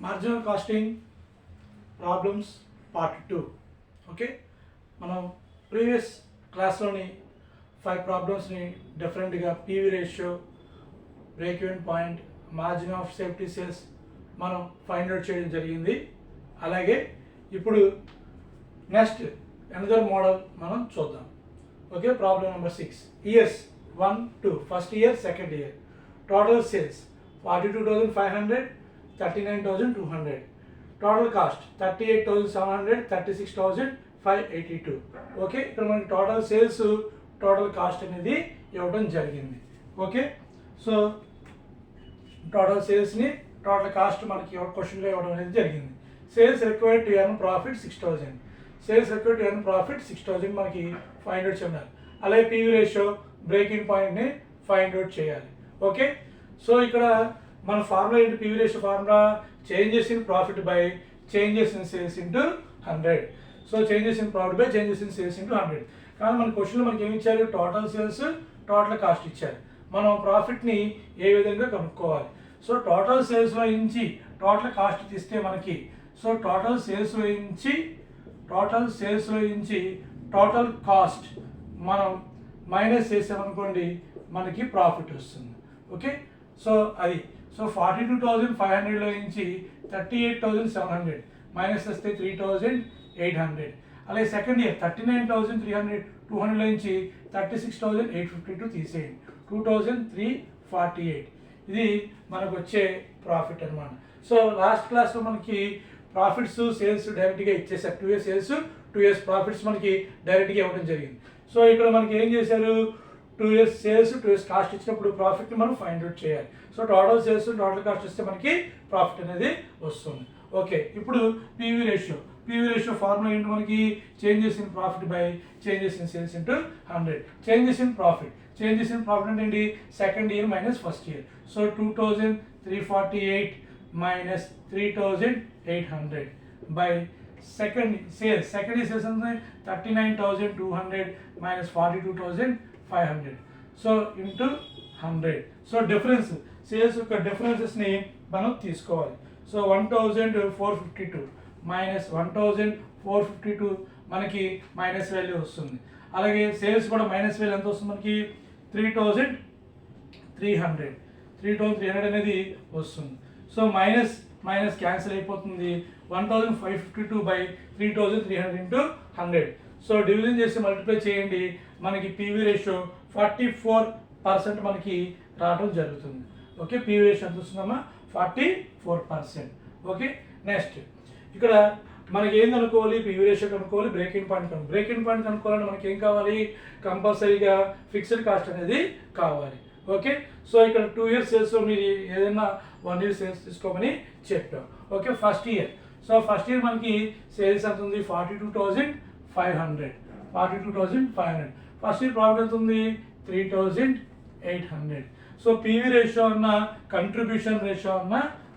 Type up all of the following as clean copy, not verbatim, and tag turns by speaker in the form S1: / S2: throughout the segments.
S1: Marginal costing problems part 2. Okay, మనం previous క్లాస్లోని 5 ప్రాబ్లమ్స్ని డిఫరెంట్గా PV ratio, break even point, margin of safety sales మనం ఫైండ్ అవుట్ చేయడం జరిగింది. అలాగే ఇప్పుడు నెక్స్ట్ అనదర్ మోడల్ మనం చూద్దాం. Okay, problem number 6. Years 1, 2, first year, second year. Total sales 42,500, 39,200. Total cost 38,700, 36,582. Okay, ఇక్కడ మనకి టోటల్ సేల్స్, టోటల్ కాస్ట్ అనేది ఇవ్వడం జరిగింది. ఓకే, సో టోటల్ సేల్స్ని టోటల్ కాస్ట్ మనకి క్వశ్చన్లో ఇవ్వడం అనేది జరిగింది. Sales required to earn profit 6,000. Sales required to earn profit 6,000 మనకి ఫైండ్ అవుట్ చేయాలి. అలాగే పీవీ రేషియో, బ్రేకింగ్ పాయింట్ని ఫైండ్ అవుట్ చేయాలి. ఓకే, సో ఇక్కడ మన ఫార్ములా ఏంటి? PV ratio formula changes in profit by changes in sales into 100. So changes in profit by changes in sales into 100. కానీ మన క్వశ్చన్లో మనకి ఏమి ఇచ్చారు? టోటల్ సేల్స్, టోటల్ కాస్ట్ ఇచ్చారు. మనం ప్రాఫిట్ని ఏ విధంగా కనుక్కోవాలి? సో టోటల్ సేల్స్లో నుంచి టోటల్ కాస్ట్ తీస్తే మనకి, సో టోటల్ సేల్స్లో నుంచి టోటల్ కాస్ట్ మనం మైనస్ చేసామనుకోండి, మనకి ప్రాఫిట్ వస్తుంది. ఓకే, సో అది, సో 42,500లో నుంచి 38,700 మైనస్ వస్తే 3,800. అలాగే సెకండ్ ఇయర్ 39,200 నుంచి 36,852 తీసేయండి, 2,348. ఇది మనకు వచ్చే ప్రాఫిట్ అనమాట. సో లాస్ట్ క్లాస్లో మనకి ప్రాఫిట్స్, సేల్స్ డైరెక్ట్గా ఇచ్చేసారు. 2 ఇయర్స్ సేల్స్, 2 ఇయర్స్ ప్రాఫిట్స్ మనకి డైరెక్ట్గా ఇవ్వడం జరిగింది. సో ఇక్కడ మనకి ఏం చేశారు? 2 ఇయర్స్ సేల్స్, 2 ఇయర్స్ కాస్ట్ ఇచ్చినప్పుడు ప్రాఫిట్ని మనం ఫైండ్ అవుట్ చేయాలి. So total sales, total cost ఇస్తే మనకి ప్రాఫిట్ అనేది వస్తుంది. ఓకే, ఇప్పుడు PV ratio. PV ratio formula ఏంటి మనకి? Changes in profit by changes in sales into 100. Changes in profit అంటే ఏంటి? Second year minus first year. So 2,348 minus 3,800 by second sales. Second year sales అంటే 39,200 minus 42,500. So into 100. So difference, sales యొక్క డిఫరెన్సెస్ని మనం తీసుకోవాలి. So 1,452 minus 1,452 మనకి minus value వస్తుంది. అలాగే sales కూడా మైనస్ వాల్యూ ఎంత వస్తుంది మనకి? 3,300 అనేది వస్తుంది. సో మైనస్ మైనస్ క్యాన్సిల్ అయిపోతుంది. 1,552 బై 3,300 ఇంటూ 100. సో డివిజన్ చేసి మల్టిప్లై చేయండి, మనకి పీవీ రేషియో 44% మనకి రావడం జరుగుతుంది. ఓకే, పీవీ రేషియో ఎంత వస్తుందమ్మా? 44%. ఓకే, నెక్స్ట్ ఇక్కడ మనకి ఏం కనుక్కోవాలి? పీవీ రేషియో కనుక్కోవాలి, బ్రేకింగ్ పాయింట్ కనుక్కోవాలి. బ్రేకింగ్ పాయింట్ కనుక్కోవాలంటే మనకి ఏం కావాలి? కంపల్సరీగా ఫిక్స్డ్ కాస్ట్ అనేది కావాలి. ఓకే, సో ఇక్కడ 2 ఇయర్స్ సేల్స్లో మీరు ఏదైనా 1 ఇయర్ సేల్స్ తీసుకోమని చెప్పాం. Okay, first year. So first year మనకి సేల్స్ ఎంత ఉంది? 42,500. ఫస్ట్ ఇయర్ ప్రాఫిట్ ఎంత ఉంది? 3,800. సో పీవీ రేషియో అన్న కంట్రిబ్యూషన్ రేషియో అన్న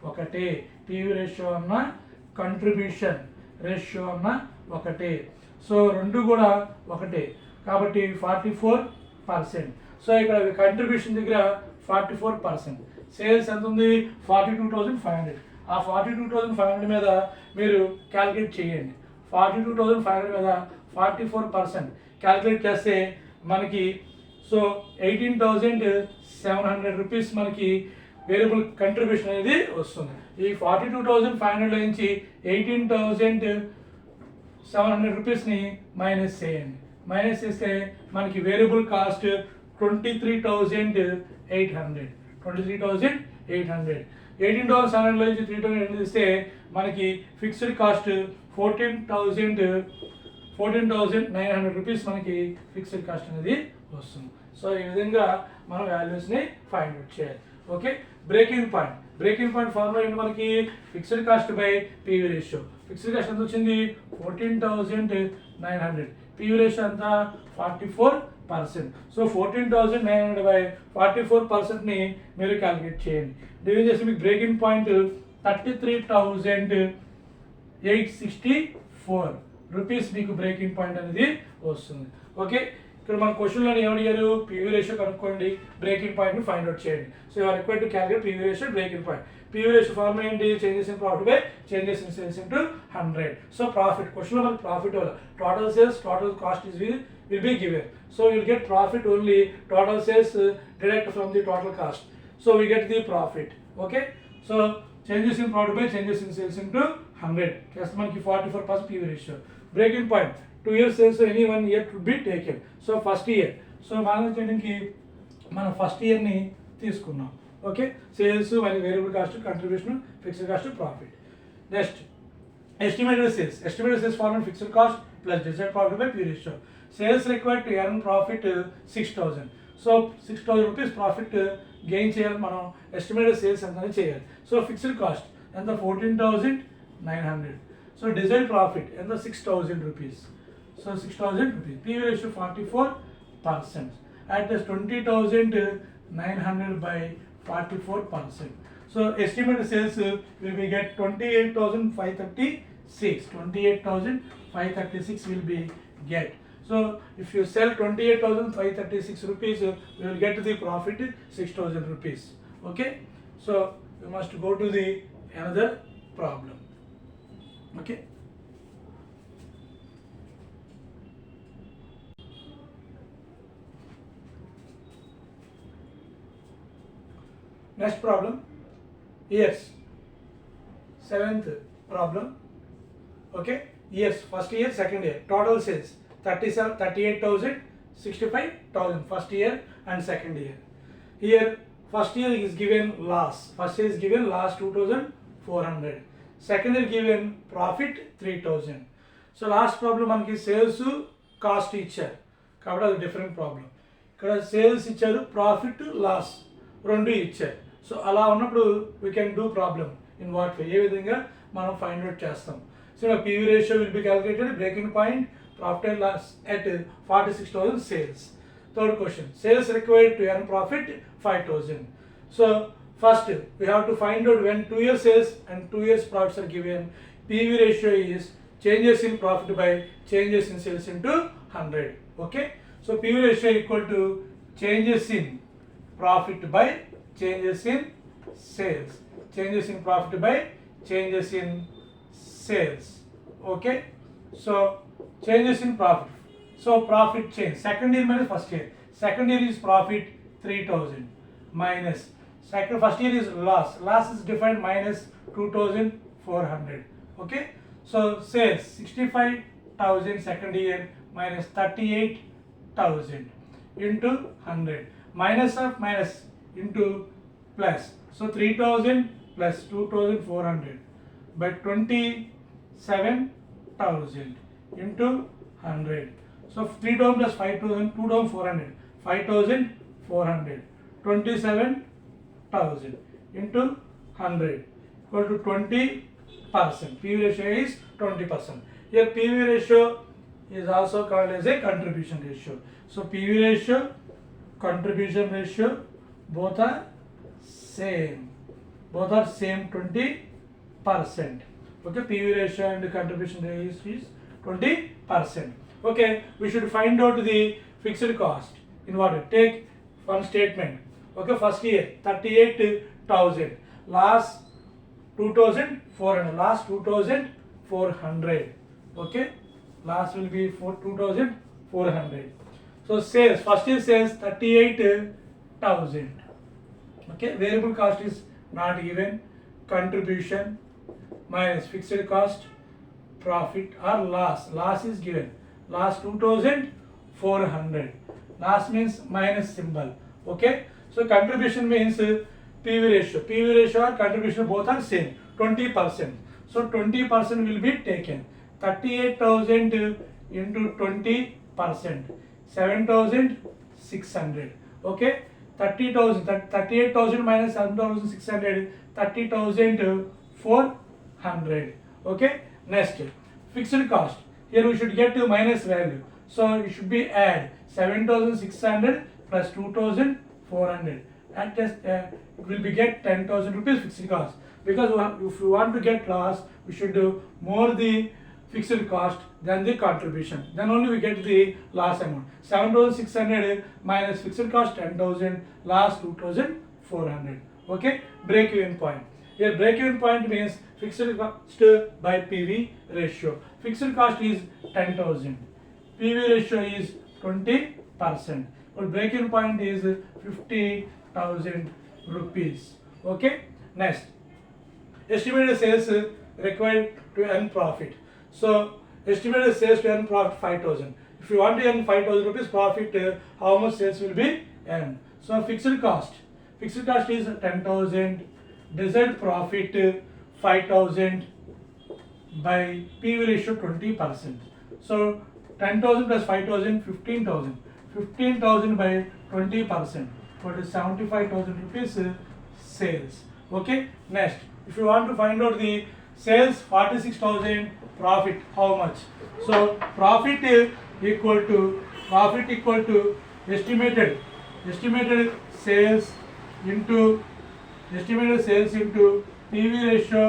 S1: ఒకటే. పీవీ రేషియో అన్న కంట్రిబ్యూషన్ రేషియో అన్న ఒకటే. సో రెండు కూడా ఒకటే కాబట్టి 44%. సో ఇక్కడ కంట్రిబ్యూషన్ దగ్గర 44%. సేల్స్ ఎంత ఉంది? 42,500. ఆ 42,500 మీద మీరు క్యాలిక్యులేట్ చేయండి. 42,500 మీద 44% క్యాలిక్యులేట్ చేస్తే మనకి సో 18,700 రూపీస్ మనకి వేరియబుల్ కంట్రిబ్యూషన్ అనేది వస్తుంది. ఈ 42,500 నుంచి 18,700 రూపీస్ని మైనస్ చేయండి. మైనస్ చేస్తే మనకి వేరియబుల్ కాస్ట్ 23,800. 18,700 నుంచి 3,800 ఇస్తే మనకి ఫిక్స్డ్ కాస్ట్ 14,900 రూపీస్ మనకి ఫిక్స్డ్ కాస్ట్ అనేది వస్తుంది. సో ఈ విధంగా మనం వాల్యూస్ని ఫైండ్ అవుట్ చేయాలి. ఓకే, బ్రేకింగ్ పాయింట్ ఫార్ములా ఏంటి మనకి? Fixed cost by PV ratio. Fixed cost ఎంత వచ్చింది? 14,900. పీవీ రేషియో ఎంత? 44%. సో 14,900 బై 44%ని మీరు క్యాలిక్యులేట్ చేయండి. డివిజన్ చేసి మీకు బ్రేకింగ్ పాయింట్ 33,864 రూపీస్ మీకు బ్రేకింగ్ పాయింట్ అనేది వస్తుంది. ఓకే, ఇక్కడ మన క్వశ్చన్లో ఏమడిగారు, పీవీ రేషియో కనుక్కోండి, బ్రేకింగ్ పాయింట్ని ఫైండ్ అవుట్ చేయండి. So you are required to calculate PV ratio, breaking point. PV ratio formula ఏంటి, changes in profit by changes in sales into 100. So profit, క్వశ్చన్లో మనకి ప్రాఫిట్ వల్ల total sales, total cost is will be given. So you will get profit only, total sales deduct from the total cost. So we get the profit. Okay. So changes in profit by changes in sales into 100. Just మనకి 44% PV ratio. Breaking point. 2 years sales any 1 year to be taken. So first year. So మనం చేయడానికి మనం first year ని తీసుకున్నాం. Okay, sales మరియు variable cost, contribution, fixed cost, profit. Next estimated sales. Estimated sales formula fixed cost plus desired profit by P ratio. Sales required to earn profit 6,000. So 6,000 rupees profit gain చేయాలి మనం, estimated sales ఎంత చేయాలి. So fixed cost ఎంత, 14,900. So desired profit ఎంత, 6,000 rupees. So 6,000 rupees. PV ratio 44%. At this 20,900 by 44%. So estimated sales will be get 28,536. 28,536 will be get. So if you sell 28,536 rupees, you will get the profit 6,000 rupees. Okay. So you must go to the another problem. Okay. Next problem. Years. 7th problem. Okay. Years. First year, second year. Total sales 38,000, 65,000. First year and second year. Here first year is given loss. First year is given loss 2,400. Second year given profit 3,000. So last problem మనకి sales cost ఇచ్చారు కాబట్టి అది different problem. ఇక్కడ sales ఇచ్చారు, profit loss రెండు ఇచ్చారు. So అలా ఉన్నప్పుడు we can do problem in what way, ఏ విధంగా మనం ఫైండ్ అవుట్ చేస్తాం. So PV ratio will be calculated, breaking point, profit and loss at 46,000 sales. Third question, sales required to earn profit 5,000. So first we have to find out when 2 years sales and 2 years profits are given. PV ratio is changes in profit by changes in sales into 100. Okay. So PV ratio equal to changes in profit by changes in sales. Changes in profit by changes in sales. Okay. So changes in profit. So profit change. Second year minus first year. Second year is profit 3,000 minus first year is loss. Loss is defined minus 2,400. Okay. So sales 65,000 second year minus 38,000 into 100. Minus of minus into plus. So 3,000 plus 2,400 by 27,000 into 100. So 3,000 plus 5,000, 2,400, 5,400, 27,000 into 100 equal to 20%. PV ratio is 20%. Here PV ratio is also called as a contribution ratio. So PV ratio, contribution ratio, both are same. Both are same 20%. Okay, PV ratio and contribution ratio is 20%. Okay, we should find out the fixed cost. In what? Take one statement. Okay, first year 38,000. Last 2,400. Last 2,400. Okay, last will be 2,400. So sales, first year sales 38,000. Okay, variable cost is not given. Contribution minus fixed cost, profit or loss. Loss is given. Loss 2,400. Loss means minus symbol. Okay. So contribution means PV ratio. PV ratio or contribution both are same. 20%. So 20% will be taken. 38,000 into 20%. 7,600. Okay. 30,000. 38,000 minus 7,600. 30,400. Okay. Next, fixed cost. Here we should get to minus value. So it should be add 7,600 plus 2,400. And just it will be get 10,000 rupees fixed cost. Because if you want to get loss, we should do more the fixed cost, then the contribution. Then only we get the loss amount. 7,600 minus fixed cost 10,000, loss 2,400. Okay, break even point. Here break even point means fixed cost by PV ratio. Fixed cost is 10,000. PV ratio is 20%. Well, break even point is 50,000 rupees. Okay, next. Estimated sales required to earn profit. So estimated sales to earn profit 5,000. If you want to earn 5,000 rupees profit, how much sales will be earned? So fixed cost is 10,000. Desired profit 5,000 by PV ratio 20%. So 10,000 plus 5,000, 15,000. 15,000 by 20%. What is 75,000 rupees sales. Okay. Next, if you want to find out the sales 46,000, profit how much? So profit equal to estimated sales into PV ratio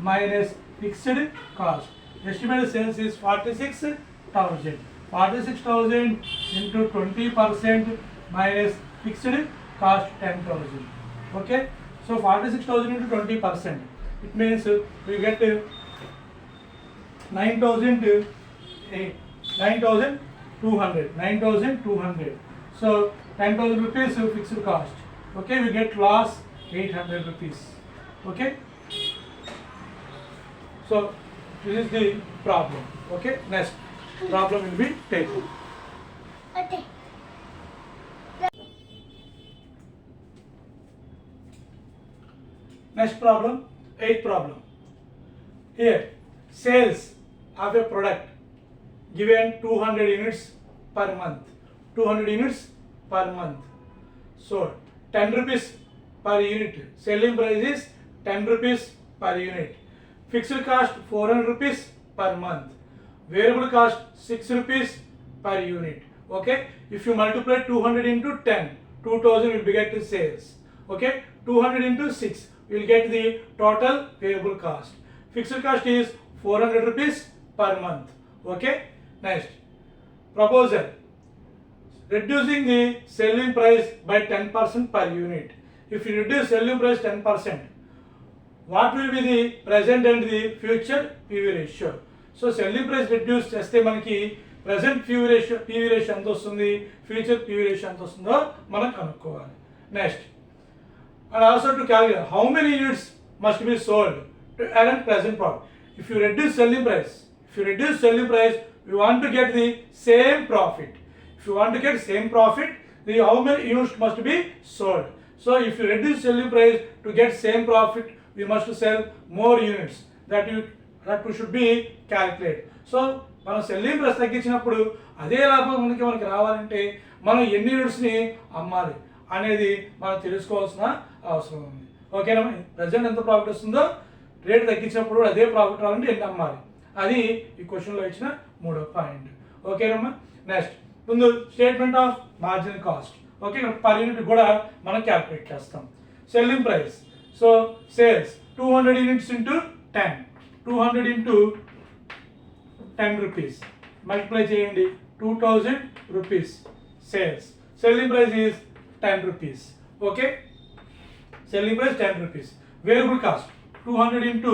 S1: minus fixed cost. Estimated sales is 46,000. 46,000 into 20% minus fixed cost 10,000. Okay, so 46,000 into 20%. It means we get 9,200. 9,200. So 10,000 rupees fixed cost. Okay, we get loss 800 rupees. Okay, so this is the problem. Okay, next problem will be taken.
S2: Okay.
S1: Next problem, 8th problem. Here, sales of a product given 200 units per month. 200 units per month. So 10 rupees per unit. Selling price is 10 rupees per unit. Fixed cost 400 rupees per month. Variable cost 6 rupees per unit. Okay, if you multiply 200 into 10, 2000 will be get the sales. Okay, 200 into 6 will get the total variable cost. Fixed cost is 400 rupees per month. Okay, next proposal, reducing the selling price by 10% per unit. If you reduce selling price 10%, what will be the present and the future PV ratio? So selling price reduce చేస్తే మనకి present PV ratio ఎంత వస్తుంది, future PV ratio ఎంత వస్తుందో మనం కనుక్కోవాలి. Next, and also to calculate how many units must be sold to earn present profit. If you reduce selling price, we want to get the same profit. If you want to get same profit, the how many units must be sold. So if you reduce selling price to get same profit, we must sell more units. That we should be calculate. So మనం selling price తగ్గించినప్పుడు అదే లాభం మనకి రావాలంటే మనం ఎన్ని యూనిట్స్ని అమ్మాలి అనేది మనం తెలుసుకోవాల్సిన అవసరం ఉంది. ఓకేనా, ప్రజెంట్ ఎంత ప్రాఫిట్ వస్తుందో రేట్ తగ్గించినప్పుడు అదే ప్రాఫిట్ రావాలంటే ఎన్ని అమ్మాలి, అది ఈ క్వశ్చన్లో ఇచ్చిన 3వ పాయింట్. ఓకేనమ్మా. నెక్స్ట్, ముందు statement of marginal cost. Okay, per unit కూడా మనం క్యాల్కులేట్ చేస్తాం. Selling price, so sales 200 units into 10, 200 into 10 rupees multiply చేయండి, 2000 rupees sales. Selling price is 10 rupees. Okay, selling price 10 rupees. Variable cost 200 into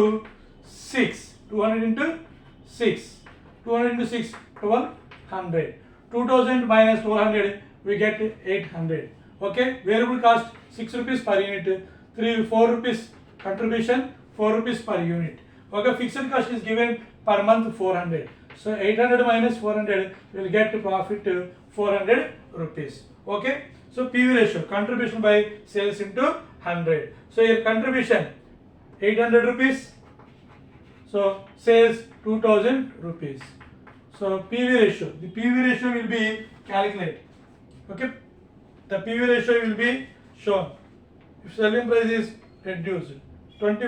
S1: 6, 200 into 6, 200 into 6 1200. 2000 minus 1200 we get 800. Okay, variable cost 6 rupees per unit, 4 rupees contribution, 4 rupees per unit. Okay, fixed cost is given per month 400. So 800 minus 400 will get profit 400 rupees. Okay, so PV ratio, contribution by sales into 100. So your contribution 800 rupees, so sales 2000 rupees. So PV ratio, the PV ratio will be calculated. Okay, the PV ratio will be shown. If selling price is reduced 20